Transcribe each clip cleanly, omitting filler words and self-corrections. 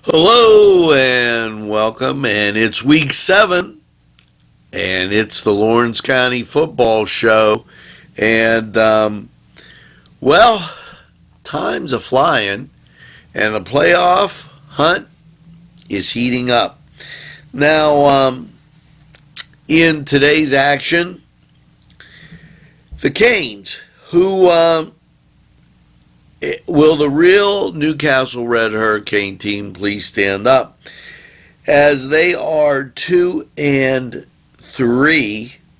Hello and welcome, and it's week 7, and it's the Lawrence County Football Show, and time's a flying, and the playoff hunt is heating up. Now, in today's action, the Canes, who will the real Newcastle Red Hurricane team please stand up? As they are 2-3,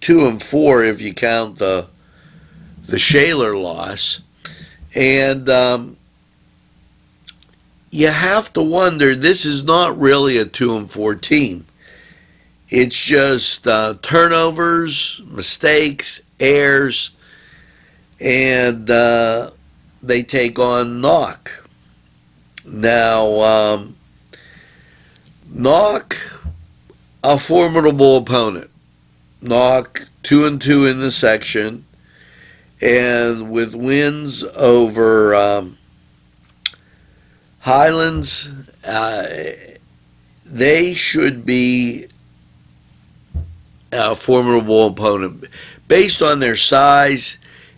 2-4 if you count the Shaler loss, and you have to wonder, this is not really a 2-4 team. It's just turnovers, mistakes, errors, and they take on Knock. Now, Knock, a formidable opponent. Knock 2-2 in the section, and with wins over Highlands, they should be a formidable opponent. Based on their size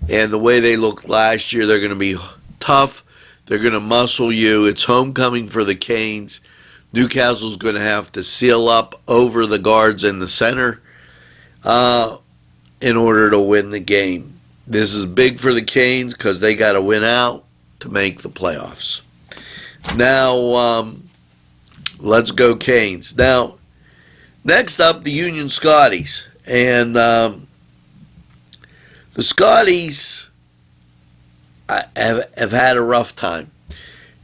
and the way they looked last year, they're going to be tough. They're going to muscle you. It's homecoming for the Canes. Newcastle's going to have to seal up over the guards in the center in order to win the game. This is big for the Canes because they got to win out to make the playoffs. Now, let's go Canes. Now, next up, the Union Scotties. And the Scotties have had a rough time.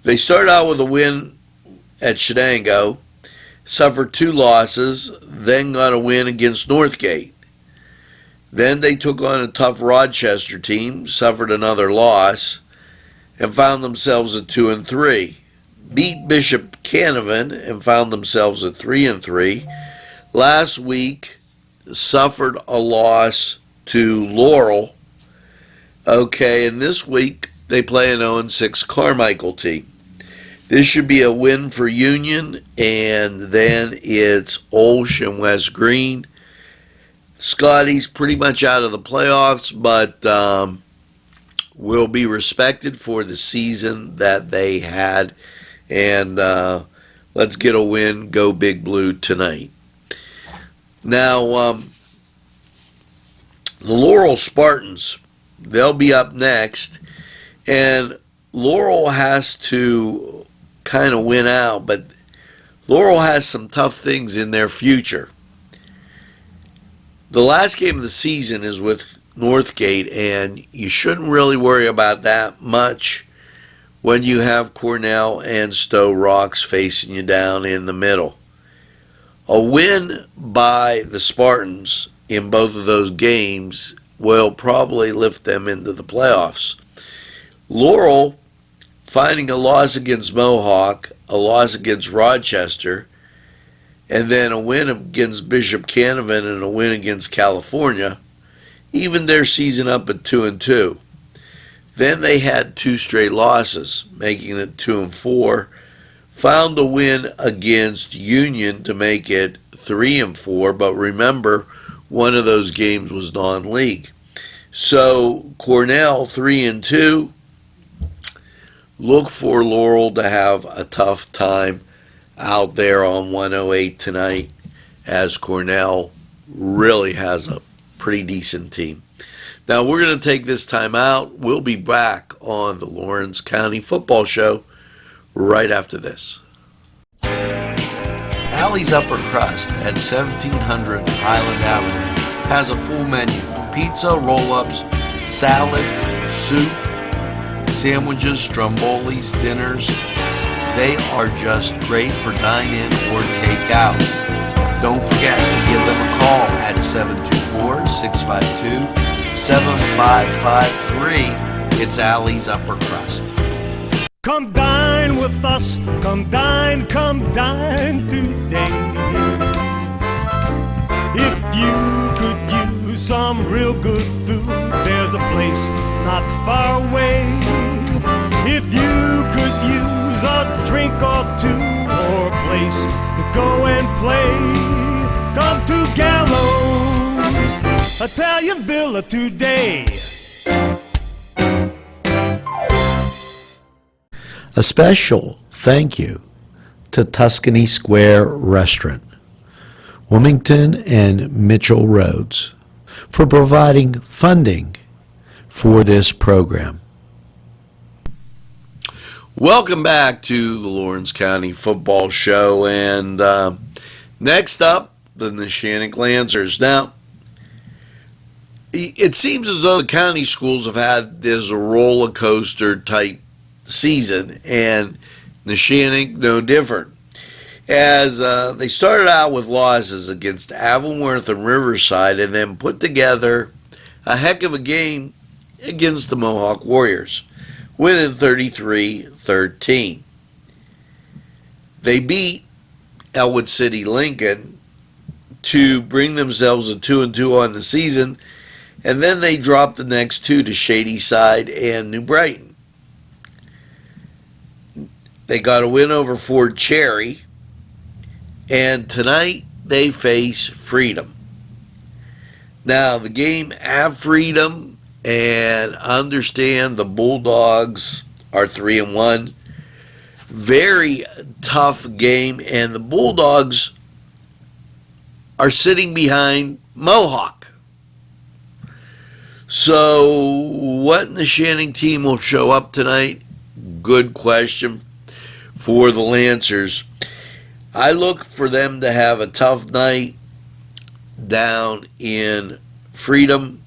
They started out with a win at Shenango, suffered 2 losses, then got a win against Northgate. Then they took on a tough Rochester team, suffered another loss, and found themselves at 2-3. Beat Bishop Canavan and found themselves at 3-3. Last week, suffered a loss to Laurel. Okay, and this week they play an 0-6 Carmichael team. This should be a win for Union, and then it's Olsh and West Green. Scotty's pretty much out of the playoffs, but will be respected for the season that they had. And let's get a win, go Big Blue tonight. Now, the Laurel Spartans, they'll be up next, and Laurel has to kind of win out, but Laurel has some tough things in their future. The last game of the season is with Northgate, and you shouldn't really worry about that much when you have Cornell and Stowe Rocks facing you down in the middle. A win by the Spartans in both of those games will probably lift them into the playoffs. Laurel, finding a loss against Mohawk, a loss against Rochester, and then a win against Bishop Canavan and a win against California, even their season up at 2-2. Then they had 2 straight losses, making it 2-4. Found a win against Union to make it 3-4, but remember, one of those games was non-league. So Cornell 3-2. Look for Laurel to have a tough time out there on 108 tonight, as Cornell really has a pretty decent team. Now we're going to take this time out. We'll be back on the Lawrence County Football Show right after this. Allie's Upper Crust at 1700 Highland Avenue has a full menu: pizza, roll-ups, salad, soup, sandwiches, strombolis, dinners. They are just great for dine-in or take-out. Don't forget to give them a call at 724-652-7553. It's Allie's Upper Crust. Come dine with us, come dine today. If you could use some real good food, there's a place not far away. If you could use a drink or two, or place to go and play. Come to Gallows Italian Villa today. A special thank you to Tuscany Square Restaurant, Wilmington and Mitchell Roads, for providing funding for this program. Welcome back to the Lawrence County Football Show, and next up, the Neshannock Lancers. Now, it seems as though the county schools have had this roller coaster type season, and Neshannock no different. As they started out with losses against Avonworth and Riverside, and then put together a heck of a game against the Mohawk Warriors, winning 33-13. They beat Elwood City Lincoln to bring themselves a 2-2 on the season, and then they dropped the next two to Shadyside and New Brighton. They got a win over Fort Cherry, and tonight they face Freedom. Now, the game at Freedom, and understand the Bulldogs are 3-1. Very tough game, and the Bulldogs are sitting behind Mohawk. So, what Neshannock team will show up tonight? Good question for the Lancers. I look for them to have a tough night down in Freedom.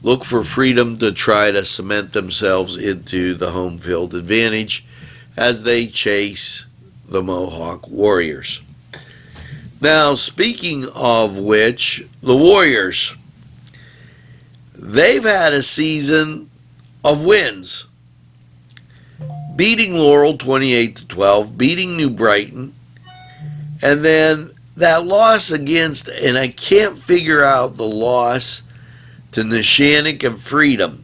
Look for Freedom to try to cement themselves into the home field advantage as they chase the Mohawk Warriors. Now, speaking of which, the Warriors, they've had a season of wins. Beating Laurel 28-12, beating New Brighton, and then that loss against, and I can't figure out the loss to Neshannock and Freedom.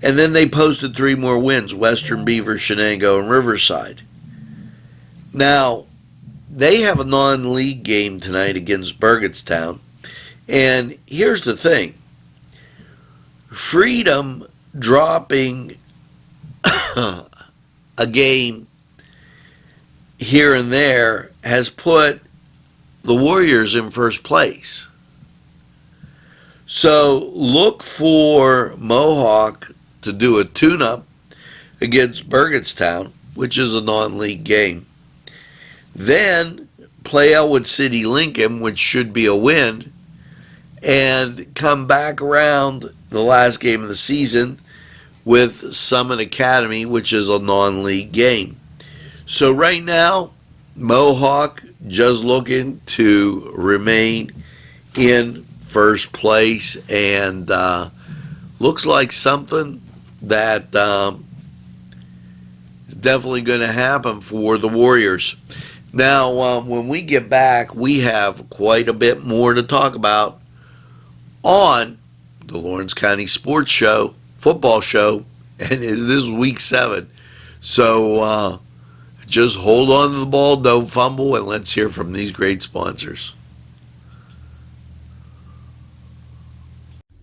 And then they posted three more wins, Western Beaver, Shenango, and Riverside. Now, they have a non-league game tonight against Burgettstown. And here's the thing. Freedom dropping a game here and there has put the Warriors in first place. So look for Mohawk to do a tune-up against Burgettstown, which is a non-league game. Then play Elwood City Lincoln, which should be a win, and come back around the last game of the season with Summit Academy, which is a non-league game. So right now, Mohawk just looking to remain in first place, and looks like something that is definitely going to happen for the Warriors. Now, when we get back, we have quite a bit more to talk about on the Lawrence County Sports Show, Football Show, and this is week 7. So just hold on to the ball, don't fumble, and let's hear from these great sponsors.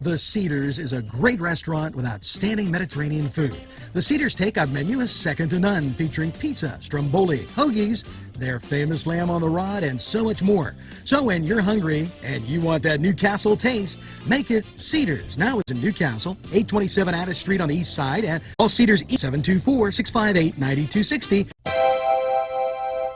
The Cedars is a great restaurant with outstanding Mediterranean food. The Cedars takeout menu is second to none, featuring pizza, stromboli, hoagies, their famous lamb on the rod, and so much more. So when you're hungry and you want that Newcastle taste, make it Cedars. Now it's in Newcastle, 827 Addis Street on the east side, and all Cedars 724-658-9260.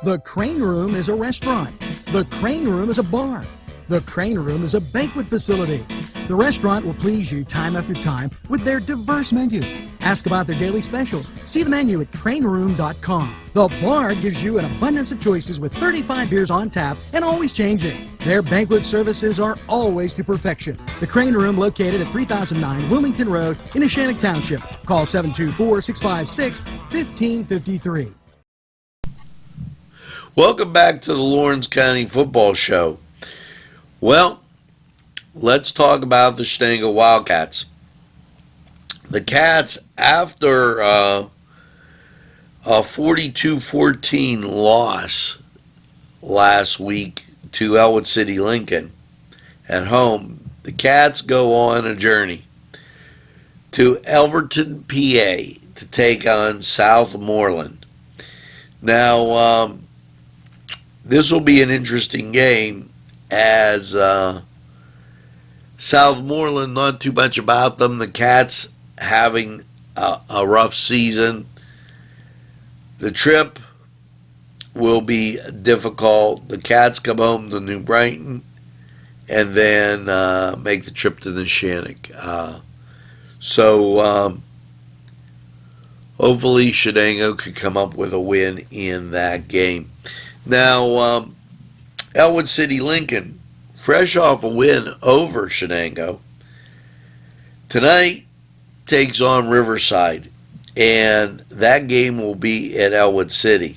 The Crane Room is a restaurant. The Crane Room is a bar. The Crane Room is a banquet facility. The restaurant will please you time after time with their diverse menu. Ask about their daily specials. See the menu at craneroom.com. The bar gives you an abundance of choices with 35 beers on tap and always changing. Their banquet services are always to perfection. The Crane Room, located at 3009 Wilmington Road in Neshannock Township. Call 724-656-1553. Welcome back to the Lawrence County Football Show. Well, let's talk about the Shenango Wildcats. The Cats, after a A 42-14 loss last week to Elwood City Lincoln at home. The Cats go on a journey to Elverton, PA to take on Southmoreland. Now, this will be an interesting game as Southmoreland, not too much about them. The Cats having a rough season. The trip will be difficult. The Cats come home to New Brighton and then make the trip to the Shannock. So hopefully Shenango could come up with a win in that game. Now, Elwood City Lincoln, fresh off a win over Shenango, tonight takes on Riverside, and that game will be at Elwood City.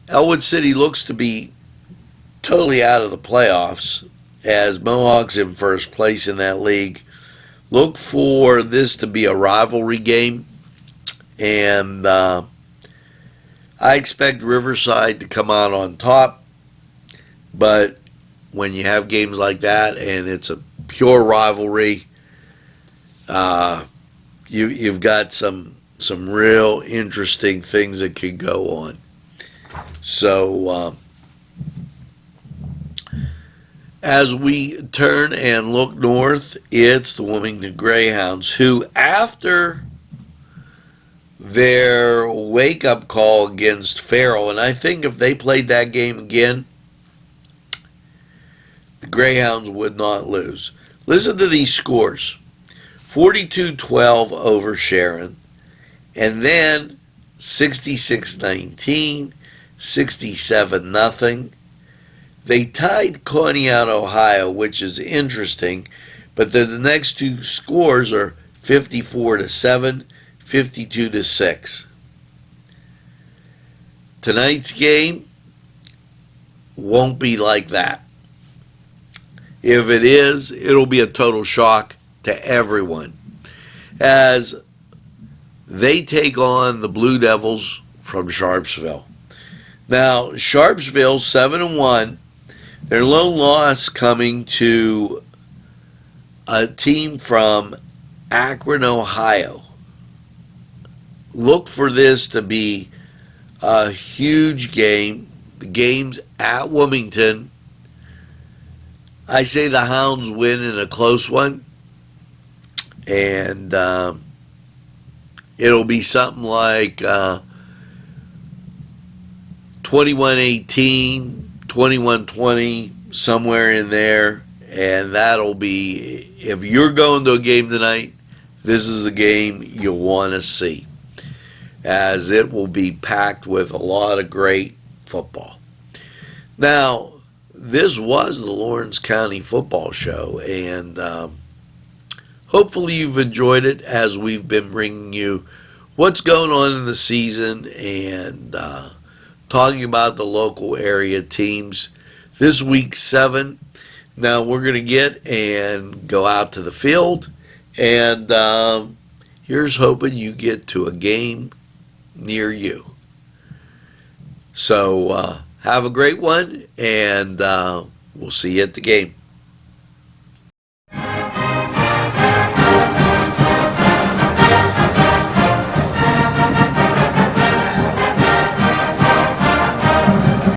Elwood City looks to be totally out of the playoffs as Mohawk's in first place in that league. Look for this to be a rivalry game, and I expect Riverside to come out on top, but when you have games like that and it's a pure rivalry, you've got some real interesting things that could go on. So as we turn and look north, it's the Wilmington Greyhounds, who, after their wake-up call against Farrell, and I think if they played that game again, the Greyhounds would not lose. Listen to these scores. 42-12 over Sharon, and then 66-19, 67-0. They tied Conneaut, Ohio, which is interesting, but then the next two scores are 54-7, 52-6. Tonight's game won't be like that. If it is, it'll be a total shock to everyone as they take on the Blue Devils from Sharpsville. Now, Sharpsville 7-1. Their lone loss coming to a team from Akron, Ohio. Look for this to be a huge game. The game's at Wilmington. I say the Hounds win in a close one, and it'll be something like 21-18, 21-20, somewhere in there, and that'll be, if you're going to a game tonight, this is the game you'll want to see, as it will be packed with a lot of great football. Now, this was the Lawrence County Football Show, and hopefully you've enjoyed it as we've been bringing you what's going on in the season and talking about the local area teams. This week 7. Now we're going to get and go out to the field, and here's hoping you get to a game near you. So have a great one, and we'll see you at the game.